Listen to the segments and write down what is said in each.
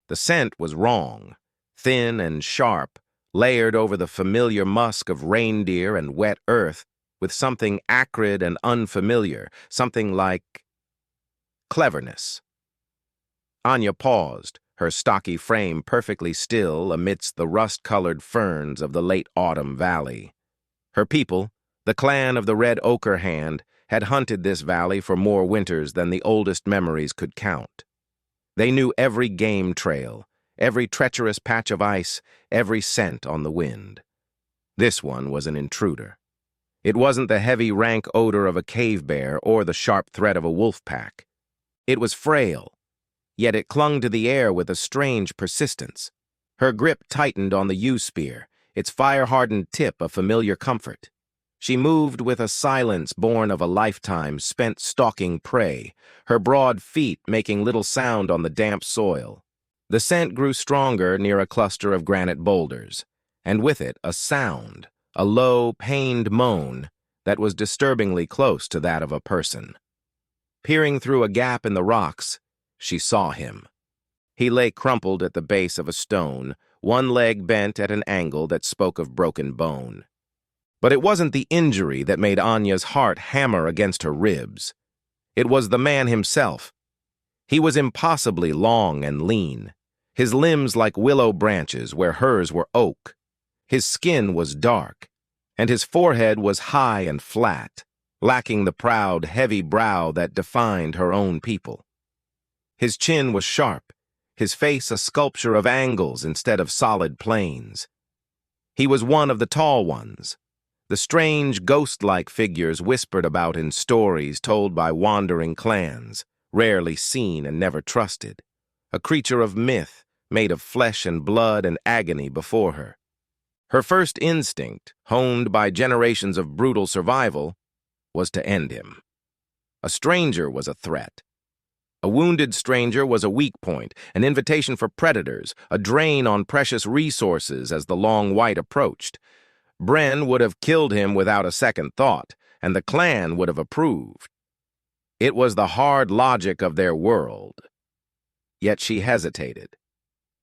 The scent was wrong, thin and sharp, layered over the familiar musk of reindeer and wet earth, with something acrid and unfamiliar, something like cleverness. Anya paused, her stocky frame perfectly still amidst the rust-colored ferns of the late autumn valley. Her people, the clan of the Red Ochre Hand, had hunted this valley for more winters than the oldest memories could count. They knew every game trail, every treacherous patch of ice, every scent on the wind. This one was an intruder. It wasn't the heavy, rank odor of a cave bear or the sharp threat of a wolf pack. It was frail, yet it clung to the air with a strange persistence. Her grip tightened on the yew-spear, its fire-hardened tip a familiar comfort. She moved with a silence born of a lifetime spent stalking prey, her broad feet making little sound on the damp soil. The scent grew stronger near a cluster of granite boulders, and with it a sound, a low, pained moan that was disturbingly close to that of a person. Peering through a gap in the rocks, she saw him. He lay crumpled at the base of a stone, one leg bent at an angle that spoke of broken bone. But it wasn't the injury that made Anya's heart hammer against her ribs. It was the man himself. He was impossibly long and lean, his limbs like willow branches where hers were oak. His skin was dark, and his forehead was high and flat, lacking the proud, heavy brow that defined her own people. His chin was sharp, his face a sculpture of angles instead of solid planes. He was one of the tall ones, the strange, ghost-like figures whispered about in stories told by wandering clans, rarely seen and never trusted, a creature of myth made of flesh and blood and agony before her. Her first instinct, honed by generations of brutal survival, was to end him. A stranger was a threat. A wounded stranger was a weak point, an invitation for predators, a drain on precious resources as the Long White approached. Bren would have killed him without a second thought, and the clan would have approved. It was the hard logic of their world. Yet she hesitated.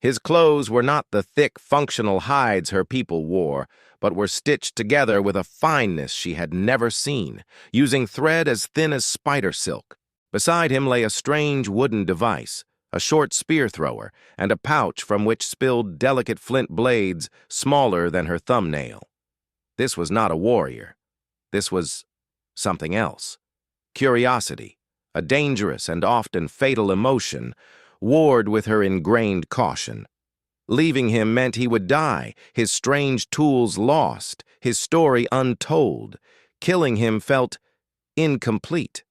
His clothes were not the thick, functional hides her people wore, but were stitched together with a fineness she had never seen, using thread as thin as spider silk. Beside him lay a strange wooden device, a short spear thrower, and a pouch from which spilled delicate flint blades smaller than her thumbnail. This was not a warrior. This was something else. Curiosity, a dangerous and often fatal emotion, warred with her ingrained caution. Leaving him meant he would die, his strange tools lost, his story untold. Killing him felt incomplete.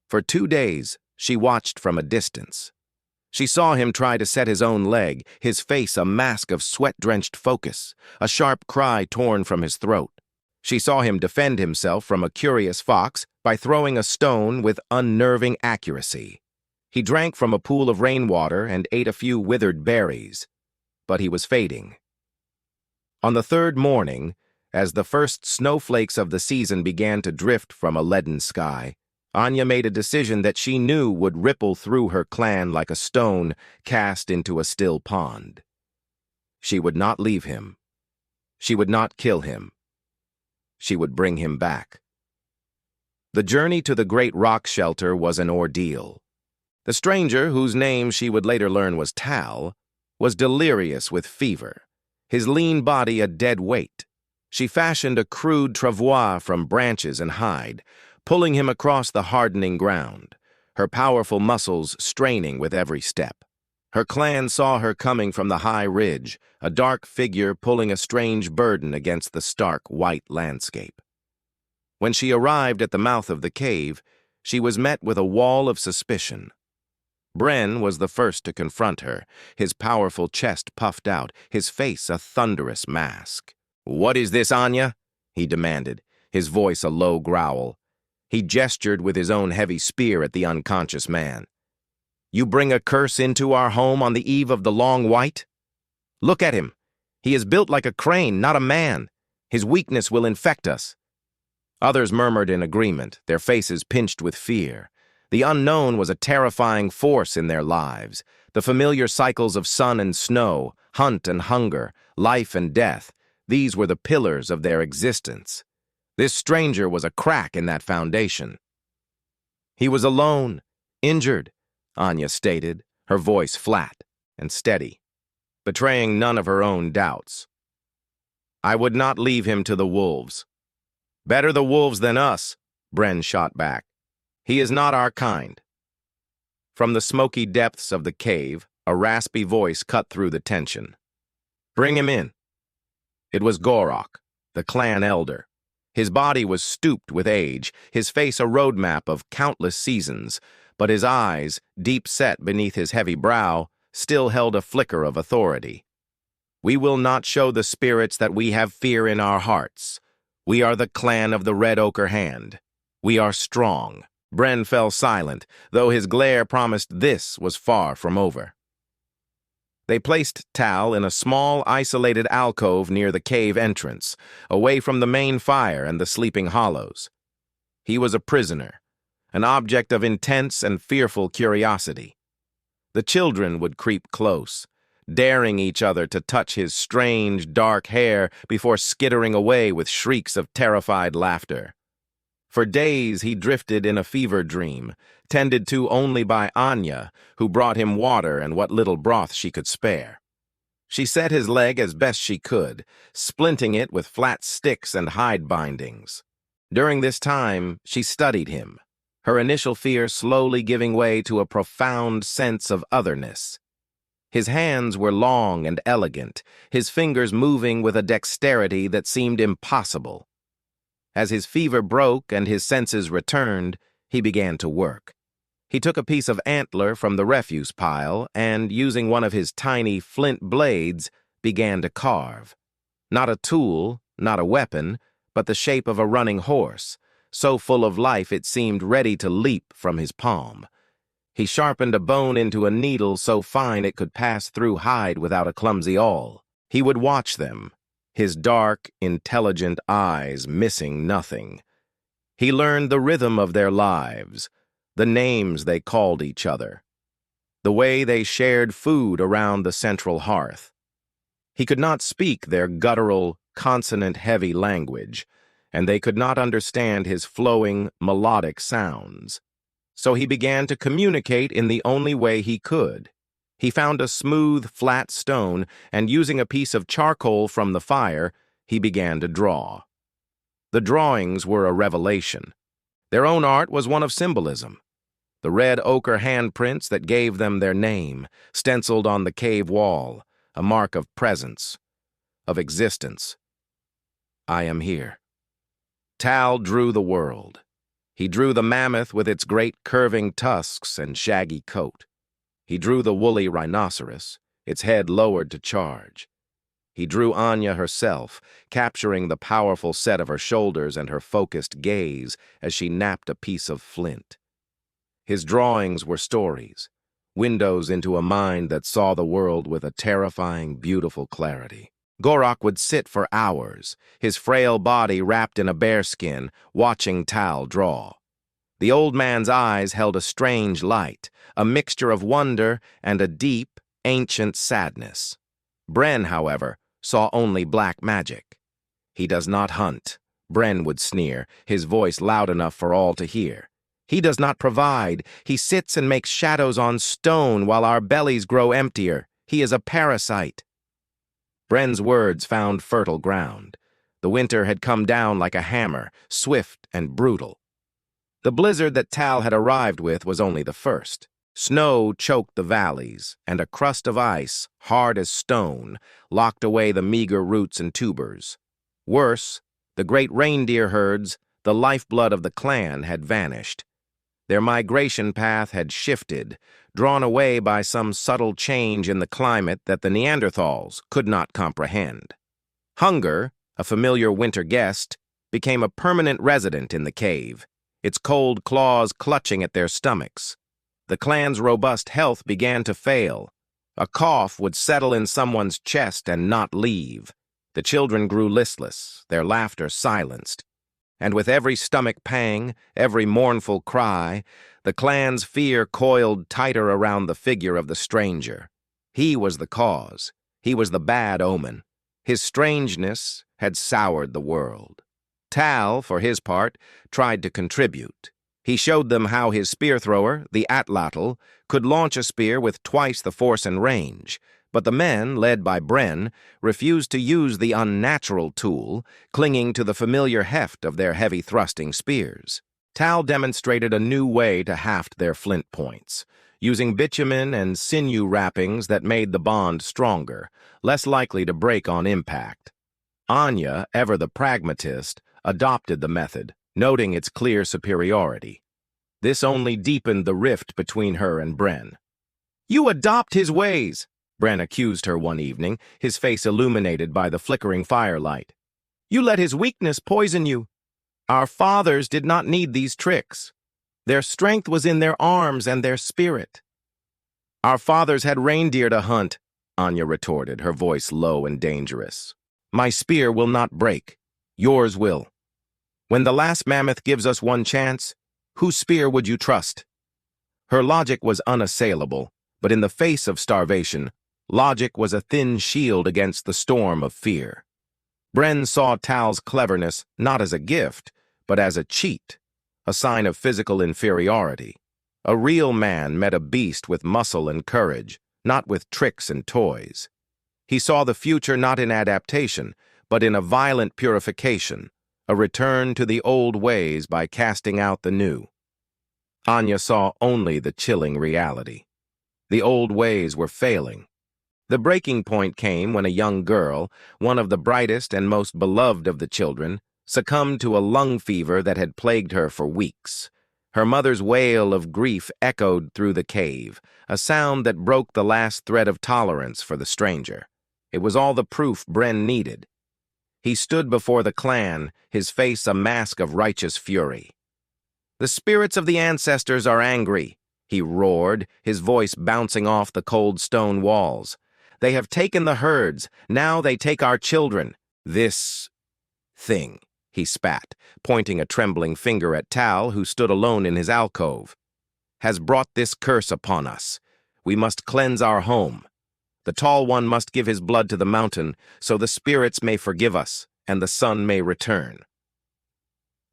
For 2 days, she watched from a distance. She saw him try to set his own leg, his face a mask of sweat-drenched focus, a sharp cry torn from his throat. She saw him defend himself from a curious fox by throwing a stone with unnerving accuracy. He drank from a pool of rainwater and ate a few withered berries, but he was fading. On the third morning, as the first snowflakes of the season began to drift from a leaden sky, Anya made a decision that she knew would ripple through her clan like a stone cast into a still pond. She would not leave him. She would not kill him. She would bring him back. The journey to the great rock shelter was an ordeal. The stranger, whose name she would later learn was Tal, was delirious with fever, his lean body a dead weight. She fashioned a crude travois from branches and hide, pulling him across the hardening ground, her powerful muscles straining with every step. Her clan saw her coming from the high ridge, a dark figure pulling a strange burden against the stark white landscape. When she arrived at the mouth of the cave, she was met with a wall of suspicion. Bren was the first to confront her, his powerful chest puffed out, his face a thunderous mask. "What is this, Anya?" he demanded, his voice a low growl. He gestured with his own heavy spear at the unconscious man. "You bring a curse into our home on the eve of the Long White? Look at him. He is built like a crane, not a man. His weakness will infect us." Others murmured in agreement, their faces pinched with fear. The unknown was a terrifying force in their lives, The familiar cycles of sun and snow, hunt and hunger, life and death, these were the pillars of their existence. This stranger was a crack in that foundation. He was alone, injured, Anya stated, her voice flat and steady, betraying none of her own doubts. I would not leave him to the wolves. Better the wolves than us, Bren shot back. He is not our kind. From the smoky depths of the cave, a raspy voice cut through the tension. Bring him in. It was Gorok, the clan elder. His body was stooped with age, his face a roadmap of countless seasons, but his eyes, deep set beneath his heavy brow, still held a flicker of authority. We will not show the spirits that we have fear in our hearts. We are the clan of the Red Ochre Hand. We are strong. Bren fell silent, though his glare promised this was far from over. They placed Tal in a small, isolated alcove near the cave entrance, away from the main fire and the sleeping hollows. He was a prisoner, an object of intense and fearful curiosity. The children would creep close, daring each other to touch his strange, dark hair before skittering away with shrieks of terrified laughter. For days he drifted in a fever dream, tended to only by Anya, who brought him water and what little broth she could spare. She set his leg as best she could, splinting it with flat sticks and hide bindings. During this time, she studied him, her initial fear slowly giving way to a profound sense of otherness. His hands were long and elegant, his fingers moving with a dexterity that seemed impossible. As his fever broke and his senses returned, he began to work. He took a piece of antler from the refuse pile and, using one of his tiny flint blades, began to carve. Not a tool, not a weapon, but the shape of a running horse, so full of life it seemed ready to leap from his palm. He sharpened a bone into a needle so fine it could pass through hide without a clumsy awl. He would watch them, his dark, intelligent eyes missing nothing. He learned the rhythm of their lives, the names they called each other, the way they shared food around the central hearth. He could not speak their guttural, consonant-heavy language, and they could not understand his flowing, melodic sounds. So he began to communicate in the only way he could. He found a smooth, flat stone, and using a piece of charcoal from the fire, he began to draw. The drawings were a revelation. Their own art was one of symbolism. The red ochre handprints that gave them their name, stenciled on the cave wall, a mark of presence, of existence. I am here. Tal drew the world. He drew the mammoth with its great curving tusks and shaggy coat. He drew the woolly rhinoceros, its head lowered to charge. He drew Anya herself, capturing the powerful set of her shoulders and her focused gaze as she napped a piece of flint. His drawings were stories, windows into a mind that saw the world with a terrifying, beautiful clarity. Gorok would sit for hours, his frail body wrapped in a bearskin, watching Tal draw. The old man's eyes held a strange light, a mixture of wonder and a deep, ancient sadness. Bren, however, saw only black magic. He does not hunt, Bren would sneer, his voice loud enough for all to hear. He does not provide. He sits and makes shadows on stone while our bellies grow emptier. He is a parasite. Bren's words found fertile ground. The winter had come down like a hammer, swift and brutal. The blizzard that Tal had arrived with was only the first. Snow choked the valleys, and a crust of ice, hard as stone, locked away the meager roots and tubers. Worse, the great reindeer herds, the lifeblood of the clan, had vanished. Their migration path had shifted, drawn away by some subtle change in the climate that the Neanderthals could not comprehend. Hunger, a familiar winter guest, became a permanent resident in the cave, its cold claws clutching at their stomachs. The clan's robust health began to fail. A cough would settle in someone's chest and not leave. The children grew listless, their laughter silenced. And with every stomach pang, every mournful cry, the clan's fear coiled tighter around the figure of the stranger. He was the cause. He was the bad omen. His strangeness had soured the world. Tal, for his part, tried to contribute. He showed them how his spear thrower, the atlatl, could launch a spear with twice the force and range, but the men, led by Bren, refused to use the unnatural tool, clinging to the familiar heft of their heavy-thrusting spears. Tal demonstrated a new way to haft their flint points, using bitumen and sinew wrappings that made the bond stronger, less likely to break on impact. Anya, ever the pragmatist, adopted the method, noting its clear superiority. This only deepened the rift between her and Bren. "You adopt his ways," Bren accused her one evening, his face illuminated by the flickering firelight. "You let his weakness poison you. Our fathers did not need these tricks. Their strength was in their arms and their spirit." "Our fathers had reindeer to hunt," Anya retorted, her voice low and dangerous. "My spear will not break. Yours will. When the last mammoth gives us one chance, whose spear would you trust?" Her logic was unassailable, but in the face of starvation, logic was a thin shield against the storm of fear. Bren saw Tal's cleverness not as a gift, but as a cheat, a sign of physical inferiority. A real man met a beast with muscle and courage, not with tricks and toys. He saw the future not in adaptation, but in a violent purification, a return to the old ways by casting out the new. Anya saw only the chilling reality. The old ways were failing. The breaking point came when a young girl, one of the brightest and most beloved of the children, succumbed to a lung fever that had plagued her for weeks. Her mother's wail of grief echoed through the cave, a sound that broke the last thread of tolerance for the stranger. It was all the proof Bren needed. He stood before the clan, his face a mask of righteous fury. "The spirits of the ancestors are angry," he roared, his voice bouncing off the cold stone walls. "They have taken the herds, now they take our children. This thing," he spat, pointing a trembling finger at Tal, who stood alone in his alcove, "has brought this curse upon us. We must cleanse our home. The Tall One must give his blood to the mountain, so the spirits may forgive us, and the sun may return."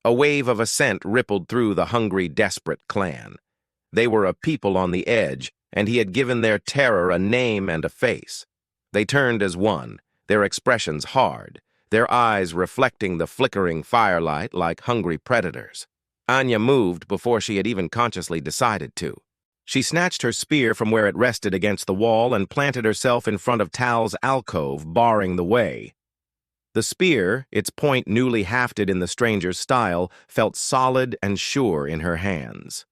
A wave of assent rippled through the hungry, desperate clan. They were a people on the edge, and he had given their terror a name and a face. They turned as one, their expressions hard, their eyes reflecting the flickering firelight like hungry predators. Anya moved before she had even consciously decided to. She snatched her spear from where it rested against the wall and planted herself in front of Tal's alcove, barring the way. The spear, its point newly hafted in the stranger's style, felt solid and sure in her hands.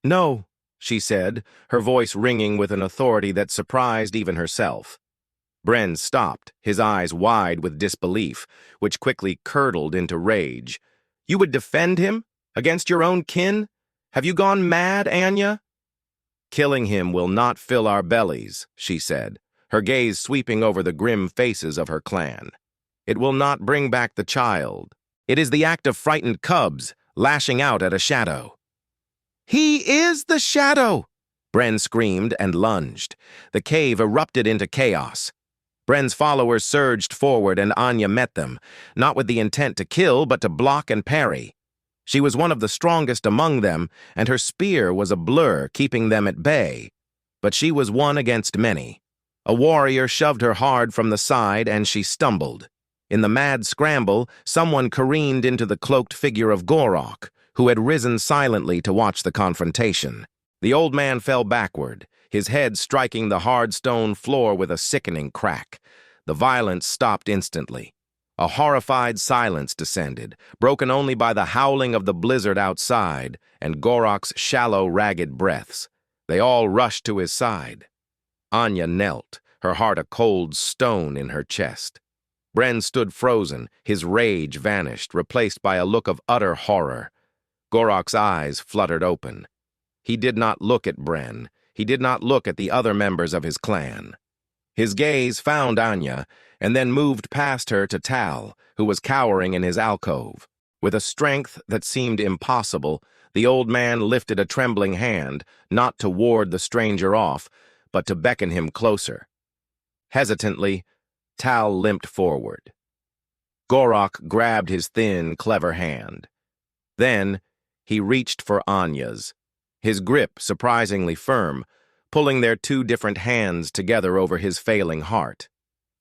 "No," she said, her voice ringing with an authority that surprised even herself. Bren stopped, his eyes wide with disbelief, which quickly curdled into rage. "You would defend him? Against your own kin? Have you gone mad, Anya?" "Killing him will not fill our bellies," she said, her gaze sweeping over the grim faces of her clan. "It will not bring back the child. It is the act of frightened cubs, lashing out at a shadow." "He is the shadow!" Bren screamed and lunged. The cave erupted into chaos. Bren's followers surged forward and Anya met them, not with the intent to kill, but to block and parry. She was one of the strongest among them, and her spear was a blur, keeping them at bay. But she was one against many. A warrior shoved her hard from the side, and she stumbled. In the mad scramble, someone careened into the cloaked figure of Gorok, who had risen silently to watch the confrontation. The old man fell backward, his head striking the hard stone floor with a sickening crack. The violence stopped instantly. A horrified silence descended, broken only by the howling of the blizzard outside and Gorok's shallow, ragged breaths. They all rushed to his side. Anya knelt, her heart a cold stone in her chest. Bren stood frozen, his rage vanished, replaced by a look of utter horror. Gorok's eyes fluttered open. He did not look at Bren. He did not look at the other members of his clan. His gaze found Anya, and then moved past her to Tal, who was cowering in his alcove. With a strength that seemed impossible, the old man lifted a trembling hand, not to ward the stranger off, but to beckon him closer. Hesitantly, Tal limped forward. Gorok grabbed his thin, clever hand. Then, he reached for Anya's, his grip surprisingly firm, pulling their two different hands together over his failing heart.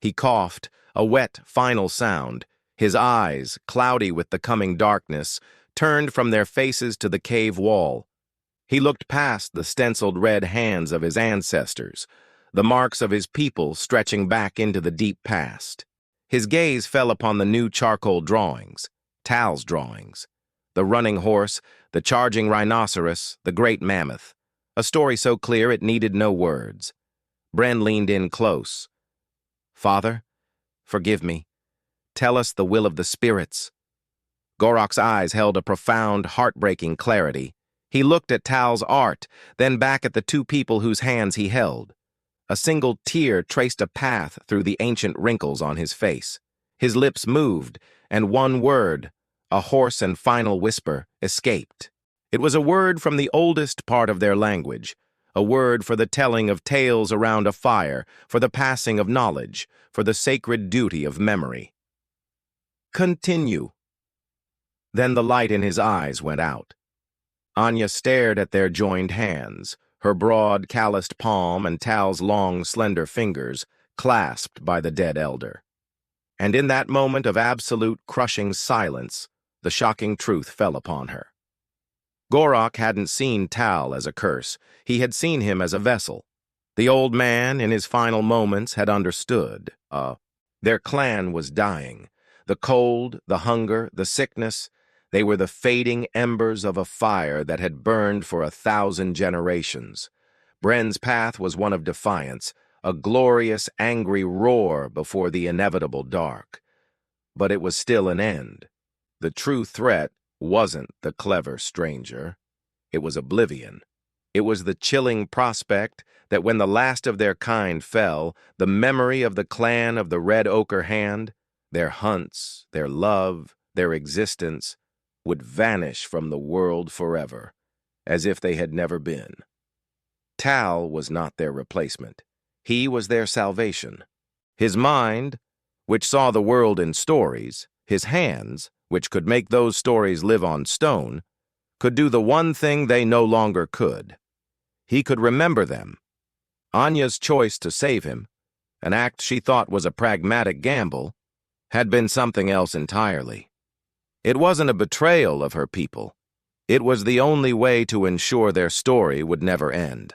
He coughed, a wet, final sound. His eyes, cloudy with the coming darkness, turned from their faces to the cave wall. He looked past the stenciled red hands of his ancestors, the marks of his people stretching back into the deep past. His gaze fell upon the new charcoal drawings, Tal's drawings. The running horse, the charging rhinoceros, the great mammoth. A story so clear it needed no words. Bren leaned in close. "Father, forgive me. Tell us the will of the spirits." Gorok's eyes held a profound, heartbreaking clarity. He looked at Tal's art, then back at the two people whose hands he held. A single tear traced a path through the ancient wrinkles on his face. His lips moved, and one word, a hoarse and final whisper, escaped. It was a word from the oldest part of their language, a word for the telling of tales around a fire, for the passing of knowledge, for the sacred duty of memory. "Continue." Then the light in his eyes went out. Anya stared at their joined hands, her broad, calloused palm and Tal's long, slender fingers clasped by the dead elder. And in that moment of absolute, crushing silence, the shocking truth fell upon her. Gorok hadn't seen Tal as a curse. He had seen him as a vessel. The old man, in his final moments, had understood. Their clan was dying. The cold, the hunger, the sickness, they were the fading embers of a fire that had burned for 1,000 generations. Bren's path was one of defiance, a glorious, angry roar before the inevitable dark. But it was still an end. The true threat wasn't the clever stranger. It was oblivion. It was the chilling prospect that when the last of their kind fell, the memory of the clan of the red ochre hand, their hunts, their love, their existence, would vanish from the world forever, as if they had never been. Tal was not their replacement. He was their salvation. His mind, which saw the world in stories, his hands, which could make those stories live on stone, could do the one thing they no longer could. He could remember them. Anya's choice to save him, an act she thought was a pragmatic gamble, had been something else entirely. It wasn't a betrayal of her people. It was the only way to ensure their story would never end.